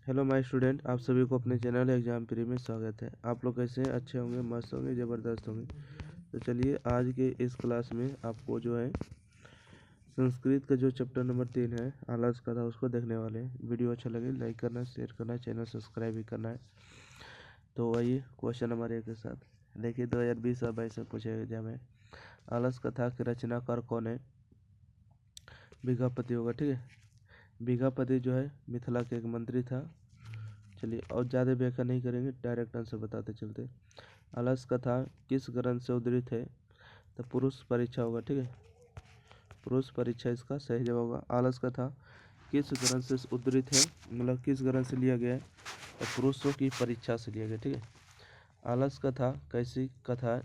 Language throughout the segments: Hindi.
हेलो माय स्टूडेंट, आप सभी को अपने चैनल एग्जाम प्री में स्वागत है। आप लोग कैसे हैं? अच्छे होंगे, मस्त होंगे, ज़बरदस्त होंगे। तो चलिए आज के इस क्लास में आपको जो है संस्कृत का जो चैप्टर नंबर 3 है आलस का था उसको देखने वाले हैं। वीडियो अच्छा लगे लाइक करना, शेयर करना, चैनल सब्सक्राइब भी करना है। तो आइए क्वेश्चन नंबर 1 के साथ देखिए 2020 और 22 में पूछे एग्जाम है। आलस कथा के रचनाकार कौन है? बीघापति होगा। ठीक है, बीघापति जो है मिथिला के एक मंत्री था। चलिए और ज़्यादा व्याख्या नहीं करेंगे, डायरेक्ट आंसर बताते चलते। आलस कथा किस ग्रंथ से उद्धृत है? तो पुरुष परीक्षा होगा। ठीक है, पुरुष परीक्षा इसका सही जवाब होगा। आलस कथा किस ग्रंथ से उद्धृत है, मतलब किस ग्रंथ से लिया गया है? तो पुरुषों की परीक्षा से लिया गया। ठीक है, आलस कथा कैसी कथा है?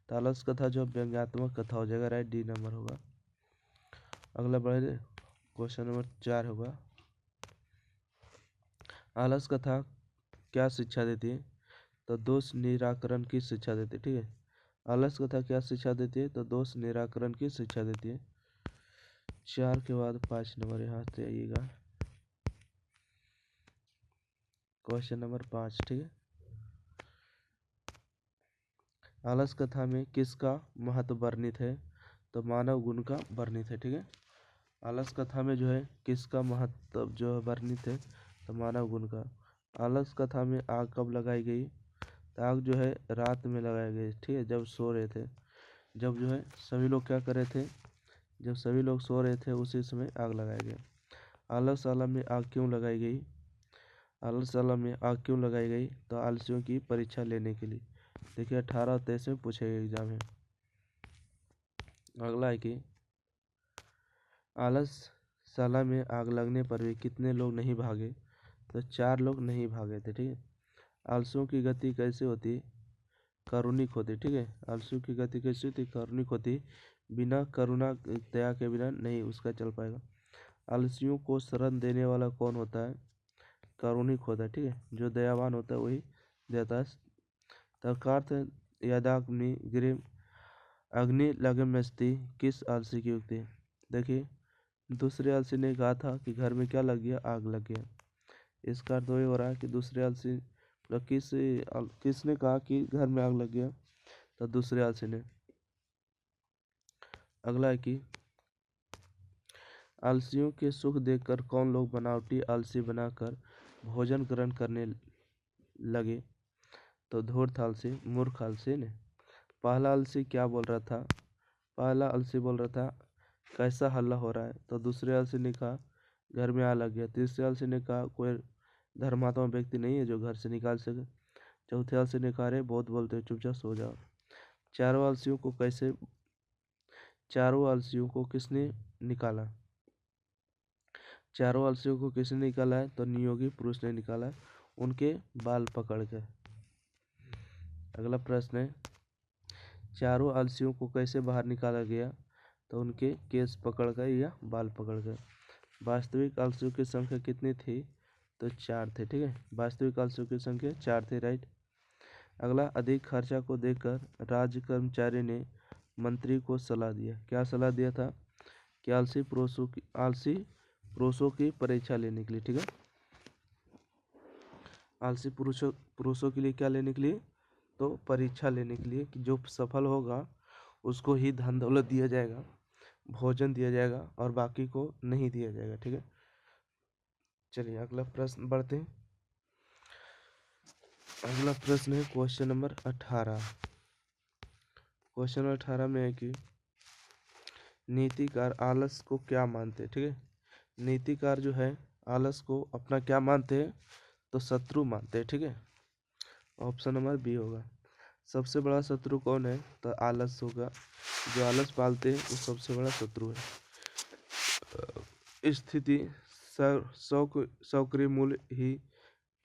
तो आलस कथा जो व्यंग्यात्मक कथा हो जाएगा, राइट, डी नंबर होगा। अगला बढ़े, क्वेश्चन नंबर 4 होगा। आलस कथा क्या शिक्षा देती है? तो दोष निराकरण की शिक्षा देती है। ठीक है, आलस कथा क्या शिक्षा देती है? तो दोष निराकरण की शिक्षा देती है। 4 के बाद 5 नंबर यहाँ से आइएगा, क्वेश्चन नंबर 5। ठीक है, आलस कथा में किसका महत्व वर्णित है? तो मानव गुण का वर्णित है। ठीक है, आलस कथा में जो है किसका महत्व जो है वर्णित है? तो मानव गुण का। आलस कथा में आग कब लगाई गई? तो आग जो है रात में लगाई गई। ठीक है, जब सो रहे थे, जब जो है सभी लोग क्या कर रहे थे, जब सभी लोग सो रहे थे उसी समय आग लगाई गई। आलसशाला में आग क्यों लगाई गई? आलसशाला में आग क्यों लगाई गई? तो आलसियों की परीक्षा लेने के लिए। देखिए 18 और 23 में पूछे गए एग्जाम है। अगला है कि आलसशाला में आग लगने पर भी कितने लोग नहीं भागे? तो 4 लोग नहीं भागे थे। ठीक है, आलसियों की गति कैसे होती? कारुणिक होती। ठीक है, आलसियों की गति कैसी होती? कारुणिक होती। बिना करुणा दया के बिना नहीं उसका चल पाएगा। आलसियों को शरण देने वाला कौन होता है? कारुणिक होता है। ठीक है, जो दयावान होता है वही देता है। तर्कार्थ यदाग्नि गिरिम अग्नि लगमस्ति किस आलसी की युक्ति है? देखिए दूसरे आलसी ने कहा था कि घर में क्या लग गया? आग लग गया। इसका अर्थ वही हो रहा है कि दूसरे आलसी मतलब किसने कहा कि घर में आग लग गया? तो दूसरे आलसी ने। अगला है कि आलसियों के सुख देखकर कौन लोग बनावटी आलसी बनाकर भोजन ग्रहण करने लगे? तो धूर्त आलसी, मूर्ख आलसी ने। पहला आलसी क्या बोल रहा था? पहला आलसी बोल रहा था कैसा हल्ला हो रहा है? तो दूसरे आलसी ने कहा घर में आग लग गया। तीसरे आलसी ने कहा कोई धर्मात्मा व्यक्ति नहीं है जो घर से निकाल सके। चौथे आलसी ने कहा अरे बहुत बोलते हो, चुपचाप सो जाओ। चारों आलसियों को कैसे चारों आलसियों को किसने निकाला? चारों आलसियों को किसने निकाला है? तो नियोगी पुरुष ने निकाला है, उनके बाल पकड़ के। अगला प्रश्न है चारों आलसियों को कैसे बाहर निकाला गया? तो उनके केस पकड़ कर या बाल पकड़ कर। वास्तविक आलसियों की संख्या कितनी थी? तो 4 थे। ठीक है, वास्तविक आलसियों की संख्या 4 थे, राइट। अगला अधिक खर्चा को देखकर राज्य कर्मचारी ने मंत्री को सलाह दिया। क्या सलाह दिया था? कि आलसी पुरुषों की परीक्षा लेने के लिए। ठीक है, आलसी पुरुषों के लिए क्या लेने के लिए? तो परीक्षा लेने के लिए कि जो सफल होगा उसको ही धन दौलत दिया जाएगा, भोजन दिया जाएगा और बाकी को नहीं दिया जाएगा। ठीक है, चलिए अगला प्रश्न बढ़ते हैं। अगला प्रश्न है क्वेश्चन नंबर 18। क्वेश्चन नंबर 18 में है कि नीतिकार आलस को क्या मानते हैं? ठीक है, नीतिकार जो है आलस को अपना क्या मानते हैं? तो शत्रु मानते हैं। ठीक है, ऑप्शन नंबर बी होगा। सबसे बड़ा शत्रु कौन है? तो आलस होगा। जो आलस पालते हैं वो सबसे बड़ा शत्रु है। स्थिति सौकर्य मूल ही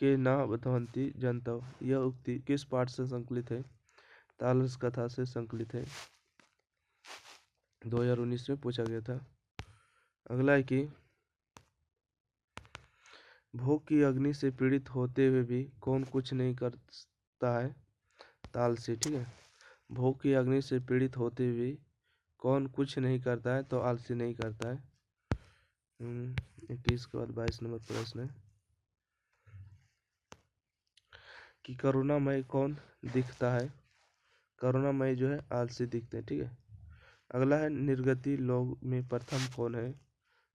के न बतवंती जनता, यह उक्ति किस पाठ से संकलित है? तो आलस कथा से संकलित है, 2019 में पूछा गया था। अगला है कि भोग की अग्नि से पीड़ित होते हुए भी कौन कुछ नहीं करता है? तो आलसी। ठीक है, भोग की अग्नि से पीड़ित होते हुए कौन कुछ नहीं करता है? तो आलसी नहीं करता है। 21 के बाद 22 नंबर प्रश्न है। कि करुणामय कौन दिखता है? करुणामय जो है आलसी दिखते हैं, ठीक है। अगला है निर्गति लोग में प्रथम कौन है?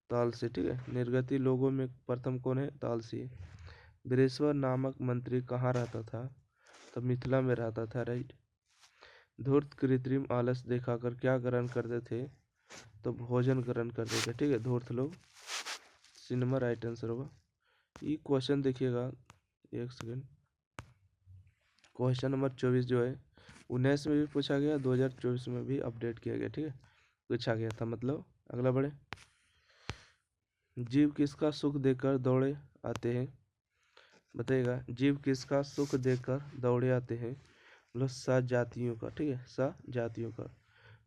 तो आलसी, ठीक है। निर्गति लोगों में प्रथम कौन है? तो आलसी। वीरेश्वर नामक मंत्री कहाँ रहता था? तो मिथिला में रहता था, राइट। धूर्त कृत्रिम आलस दिखाकर क्या ग्रहण करते थे? तो भोजन ग्रहण करते थे, ठीक है, धूर्त लोग। सिनेमा राइट आंसर होगा। ये क्वेश्चन देखिएगा, एक सेकेंड। क्वेश्चन नंबर 24 जो है 19 में भी पूछा गया, 2024 में भी अपडेट किया गया, ठीक है, पूछा गया था मतलब। अगला बढ़े। जीव किसका सुख देकर दौड़े आते हैं? बताइएगा, जीव किसका सुख देकर दौड़े आते हैं? मतलब सजातियों का, ठीक है, सजातियों का।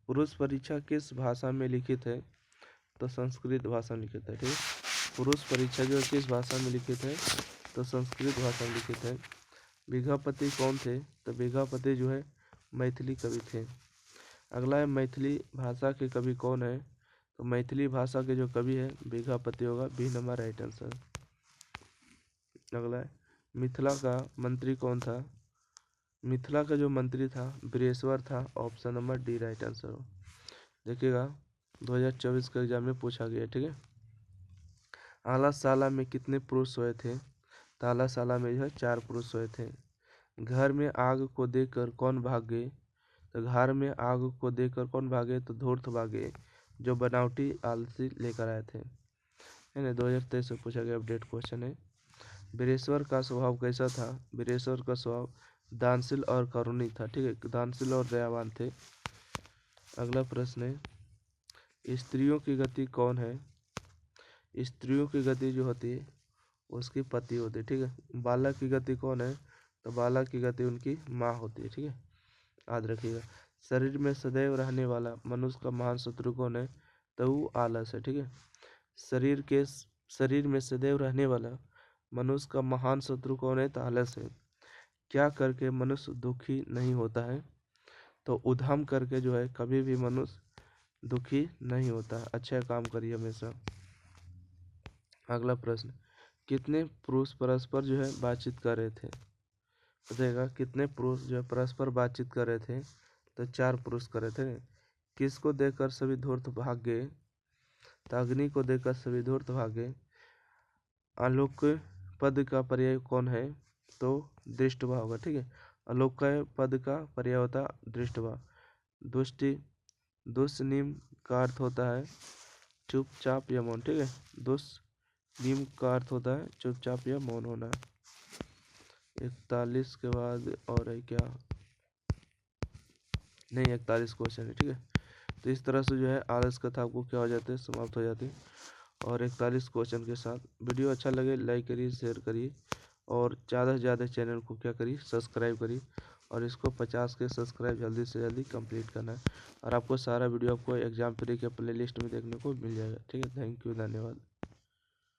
पुरुष परीक्षा किस भाषा में लिखित है? तो संस्कृत भाषा में लिखित है, ठीक है। पुरुष परीक्षा जो है किस भाषा में लिखित है? तो संस्कृत भाषा में लिखित है। बीघापति कौन थे? तो बीघापति जो है मैथिली कवि थे। अगला है मैथिली भाषा के कवि कौन है? तो मैथिली भाषा के जो कवि है बीघापति होगा, बी नंबर राइट आंसर। अगला है मिथिला का मंत्री कौन था? मिथिला का जो मंत्री था वीरेश्वर था, option number D right answer हो। देखिएगा 2024 के एग्जाम में पूछा गया, ठीक है। आलाशाला में कितने पुरुष सोए थे? तो आलाशाला में जो है 4 पुरुष सोए थे। घर में आग को देखकर कौन भाग गए? तो घर में आग को देखकर कौन भागे? तो धूर्त भागे, जो बनावटी आलसी लेकर आए थे, है ना। 2023 में पूछा गया अपडेट क्वेश्चन है। वीरेश्वर का स्वभाव कैसा था? वीरेश्वर का स्वभाव दानशील और करुणी था, ठीक है, दानशील और दयावान थे। अगला प्रश्न है स्त्रियों की गति कौन है? स्त्रियों की गति जो होती है उसकी पति होती है, ठीक है। बालक की गति कौन है? तो बालक की गति उनकी माँ होती है, ठीक है, याद रखिएगा। शरीर में सदैव रहने वाला मनुष्य का महान शत्रु कौन है? तो वो आलस है, ठीक है। शरीर में सदैव रहने वाला मनुष्य का महान शत्रु कौन है? तो आलस है। क्या करके मनुष्य दुखी नहीं होता है? तो उद्यम करके जो है कभी भी मनुष्य दुखी नहीं होता है, अच्छा काम करिए हमेशा। अगला प्रश्न, कितने पुरुष परस्पर जो है बातचीत कर रहे थे? बताइएगा, कितने पुरुष जो है परस्पर बातचीत कर रहे थे? तो 4 पुरुष कर रहे थे। किसको देखकर सभी धूर्त भाग गए? तो अग्नि को देखकर सभी धूर्त भाग गए। आलोक पद का पर्याय कौन है? तो दृष्टवा होगा, ठीक है। आलोक पद का पर्याय होता है दृष्टवा। दुष्निम का अर्थ होता है चुपचाप या मौन, ठीक है। दुष्निम का अर्थ होता है चुपचाप या मौन होना। 41 के बाद और है क्या? नहीं, 41 क्वेश्चन है, ठीक है। तो इस तरह से जो है आलस कथा आपको क्या हो जाते हैं, समाप्त हो जाती है। और 41 क्वेश्चन के साथ वीडियो अच्छा लगे लाइक करिए, शेयर करिए, और ज़्यादा से ज़्यादा चैनल को क्या करिए, सब्सक्राइब करिए। और इसको 50 के सब्सक्राइब जल्दी से जल्दी कंप्लीट करना है। और आपको सारा वीडियो आपको एग्जाम फ्री के प्लेलिस्ट में देखने को मिल जाएगा, ठीक है। थैंक यू, धन्यवाद।